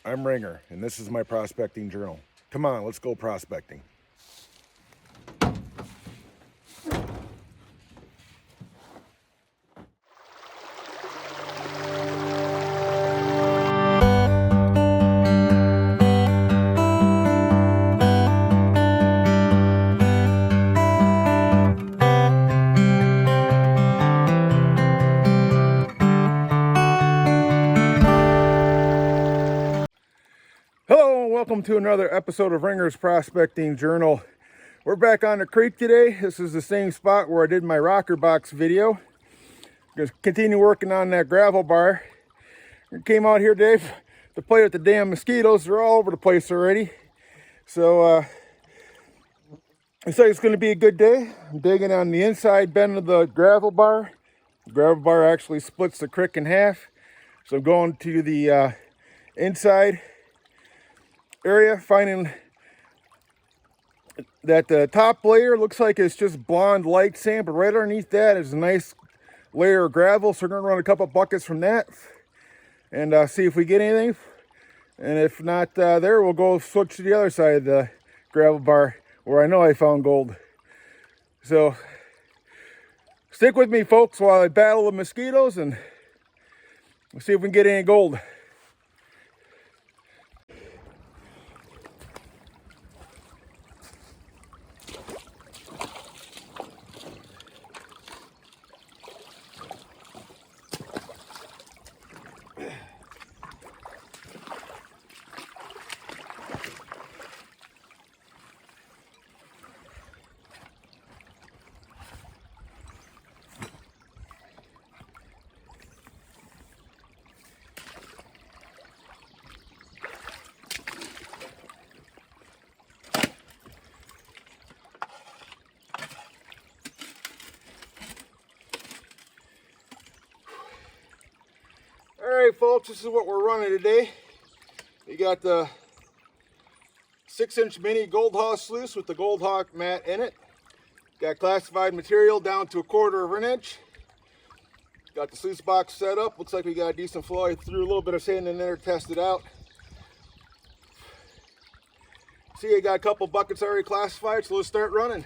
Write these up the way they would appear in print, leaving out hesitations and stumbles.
I'm Ringer, and this is my prospecting journal. Come on, let's go prospecting. Hello, and welcome to another episode of Ringer's Prospecting Journal. We're back on the creek today. This is the same spot where I did my rocker box video. Just continue working on that gravel bar. I came out here today to play with the damn mosquitoes. They're all over the place already. So looks like it's going to be a good day. I'm digging on the inside bend of the gravel bar. The gravel bar actually splits the creek in half. So I'm going to the inside area, finding that the top layer looks like it's just blonde light sand, but right underneath that is a nice layer of gravel. So we're going to run a couple buckets from that and see if we get anything. And if not there, we'll go switch to the other side of the gravel bar where I know I found gold. So stick with me, folks, while I battle the mosquitoes and we'll see if we can get any gold. Alright folks, this is what we're running today. We got the 6-inch mini Gold Hawk sluice with the Gold Hawk mat in it. Got classified material down to 1/4 of an inch. Got the sluice box set up. Looks like we got a decent flow. I threw a little bit of sand in there, test it out. See, I got a couple buckets already classified, so let's start running.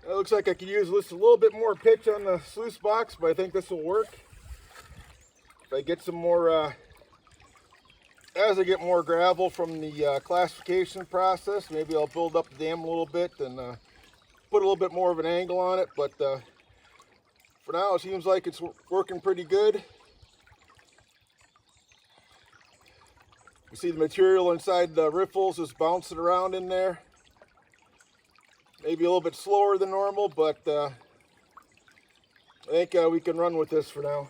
It looks like I could use just a little bit more pitch on the sluice box, but I think this will work. If I get some more, as I get more gravel from the classification process, maybe I'll build up the dam a little bit and put a little bit more of an angle on it. But for now, it seems like it's working pretty good. You see the material inside the riffles is bouncing around in there. Maybe a little bit slower than normal, but I think we can run with this for now.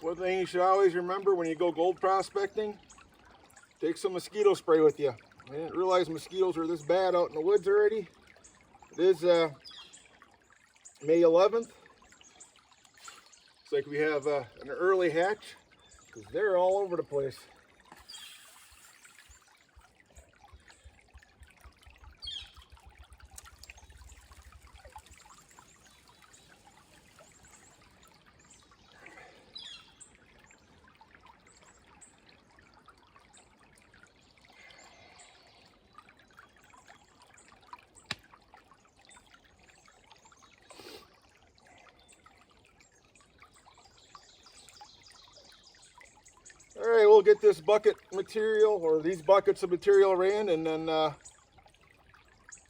One thing you should always remember when you go gold prospecting, take some mosquito spray with you. I didn't realize mosquitoes are this bad out in the woods already. It is May 11th. Looks like we have an early hatch because they're all over the place. All right, we'll get this bucket material, or these buckets of material ran, and then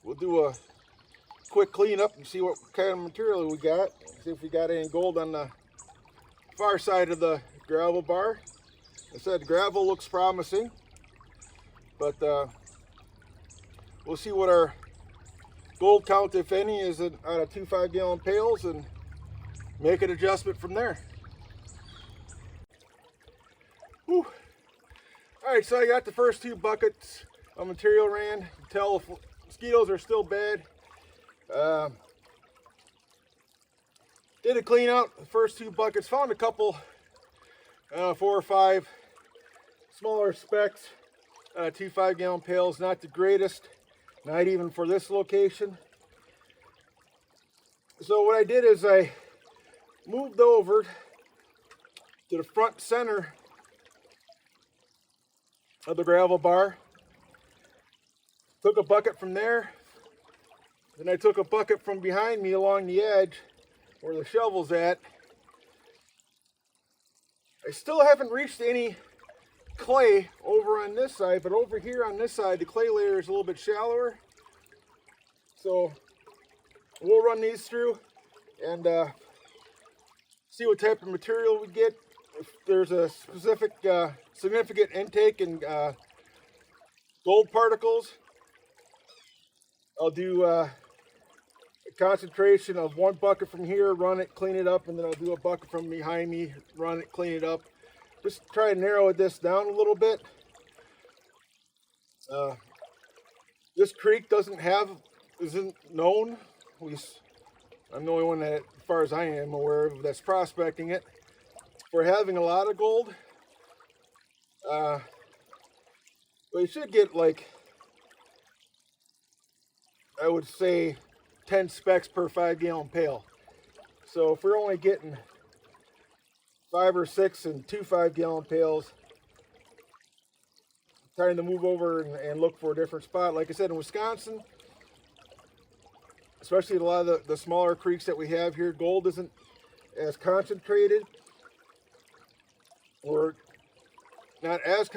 we'll do a quick cleanup and see what kind of material we got. See if we got any gold on the far side of the gravel bar. I said gravel looks promising, but we'll see what our gold count, if any, is out of 2 5-gallon pails, and make an adjustment from there. Whew. All right, so I got the first 2 buckets of material ran. You can tell if mosquitoes are still bad. Did a clean out the first 2 buckets. Found a couple, 4 or 5 smaller specks. 2 5-gallon pails, not the greatest, not even for this location. So what I did is I moved over to the front center of the gravel bar, took a bucket from there, then I took a bucket from behind me along the edge where the shovel's at. I still haven't reached any clay over on this side, but over here on this side the clay layer is a little bit shallower, so we'll run these through and see what type of material we get. If there's a specific significant intake in gold particles, I'll do a concentration of 1 bucket from here, run it, clean it up, and then I'll do a bucket from behind me, run it, clean it up. Just try to narrow this down a little bit. This creek isn't known. At least I'm the only one that, as far as I am aware of, that's prospecting it for having a lot of gold. But you should get, like, I would say 10 specks per 5-gallon pail. So if we're only getting 5 or 6 and 2 5-gallon pails, trying to move over and look for a different spot. Like I said, in Wisconsin, especially a lot of the smaller creeks that we have here, gold isn't as concentrated, or not as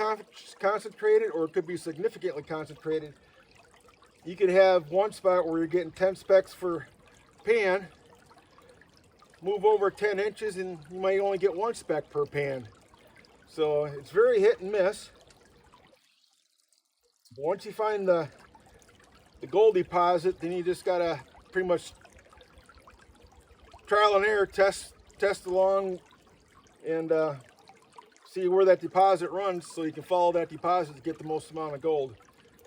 concentrated, or it could be significantly concentrated. You could have one spot where you're getting 10 specks per pan, move over 10 inches and you might only get 1 speck per pan. So it's very hit and miss. But once you find the gold deposit, then you just gotta pretty much trial and error, test along, and see where that deposit runs, so you can follow that deposit to get the most amount of gold.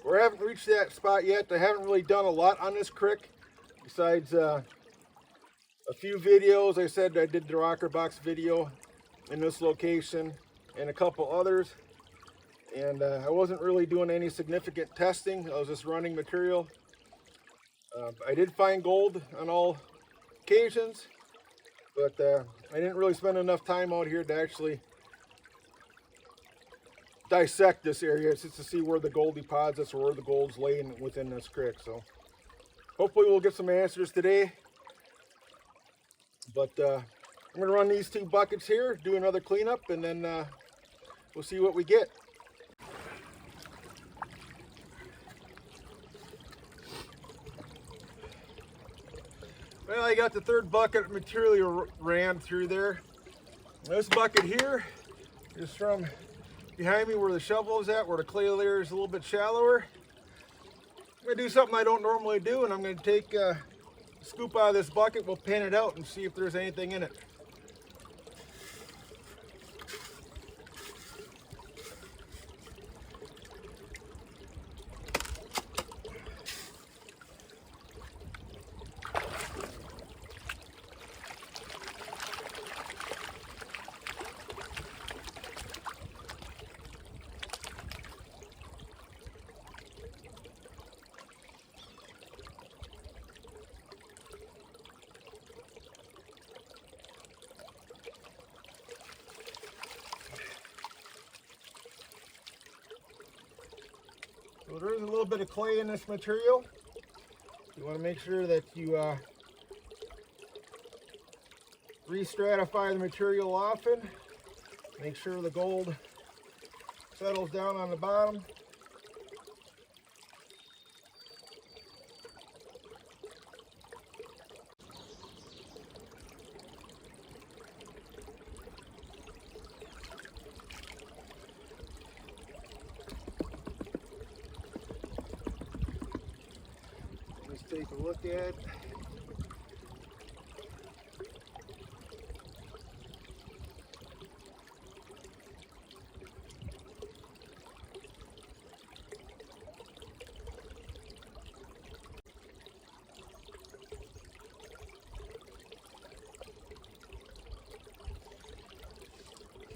We haven't reached that spot yet. I haven't really done a lot on this creek besides a few videos. I said I did the rocker box video in this location and a couple others, and I wasn't really doing any significant testing. I was just running material. I did find gold on all occasions, but I didn't really spend enough time out here to actually dissect this area just to see where the gold deposits or where the gold's laying within this creek. So hopefully we'll get some answers today. But I'm going to run these 2 buckets here, do another cleanup, and then we'll see what we get. Well, I got the 3rd bucket of material ran through there. This bucket here is from behind me where the shovel is at, where the clay layer is a little bit shallower. I'm going to do something I don't normally do, and I'm going to take a scoop out of this bucket. We'll pan it out and see if there's anything in it. So there is a little bit of clay in this material. You want to make sure that you re-stratify the material often. Make sure the gold settles down on the bottom. Let's take a look at it.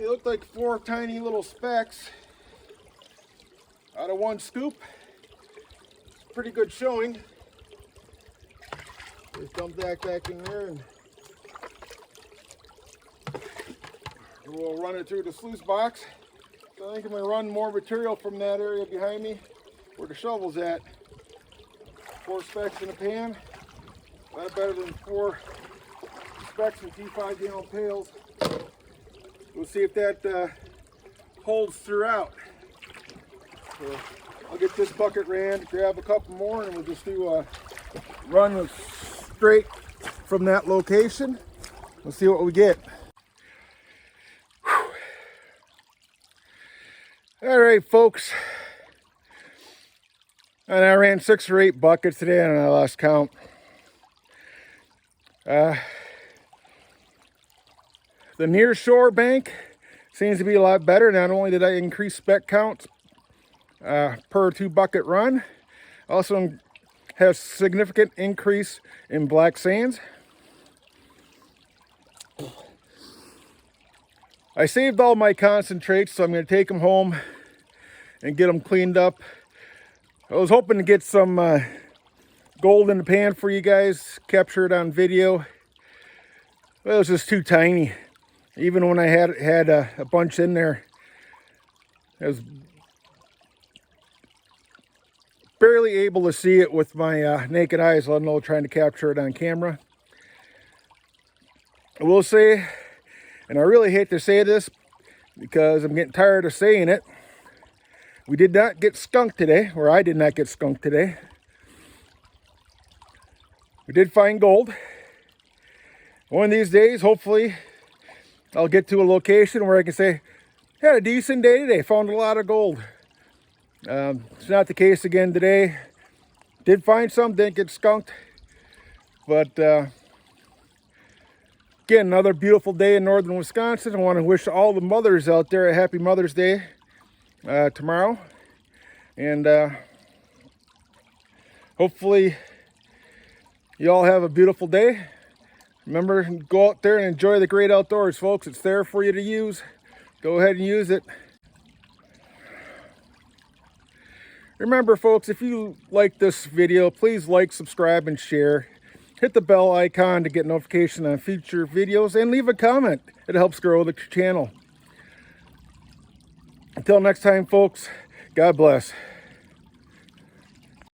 Looked like 4 tiny little specks out of 1 scoop. It's pretty good showing. Just dump that back in there and we'll run it through the sluice box. So I think I'm going to run more material from that area behind me where the shovel's at. 4 specks in a pan. A lot better than 4 specks in 2 5-gallon pails. We'll see if that holds throughout. So I'll get this bucket ran, grab a couple more, and we'll just do a run straight from that location. We'll see what we get. Whew. All right, folks. And I ran 6 or 8 buckets today, and I lost count. The near shore bank seems to be a lot better. Not only did I increase speck counts per 2 bucket run, also has significant increase in black sands. I saved all my concentrates, so I'm going to take them home and get them cleaned up. I was hoping to get some gold in the pan for you guys, capture it on video. Well, it was just too tiny. Even when I had a bunch in there, I was barely able to see it with my naked eyes, let alone trying to capture it on camera. I will say, and I really hate to say this because I'm getting tired of saying it, we did not get skunked today, or I did not get skunked today. We did find gold. One of these days, hopefully, I'll get to a location where I can say, had a decent day today, found a lot of gold. It's not the case again today. Did find some, didn't get skunked. But again, another beautiful day in northern Wisconsin. I want to wish all the mothers out there a happy Mother's Day tomorrow. And hopefully you all have a beautiful day. Remember, go out there and enjoy the great outdoors, folks. It's there for you to use. Go ahead and use it. Remember, folks, if you like this video, please like, subscribe, and share. Hit the bell icon to get notification on future videos, and leave a comment. It helps grow the channel. Until next time, folks, God bless.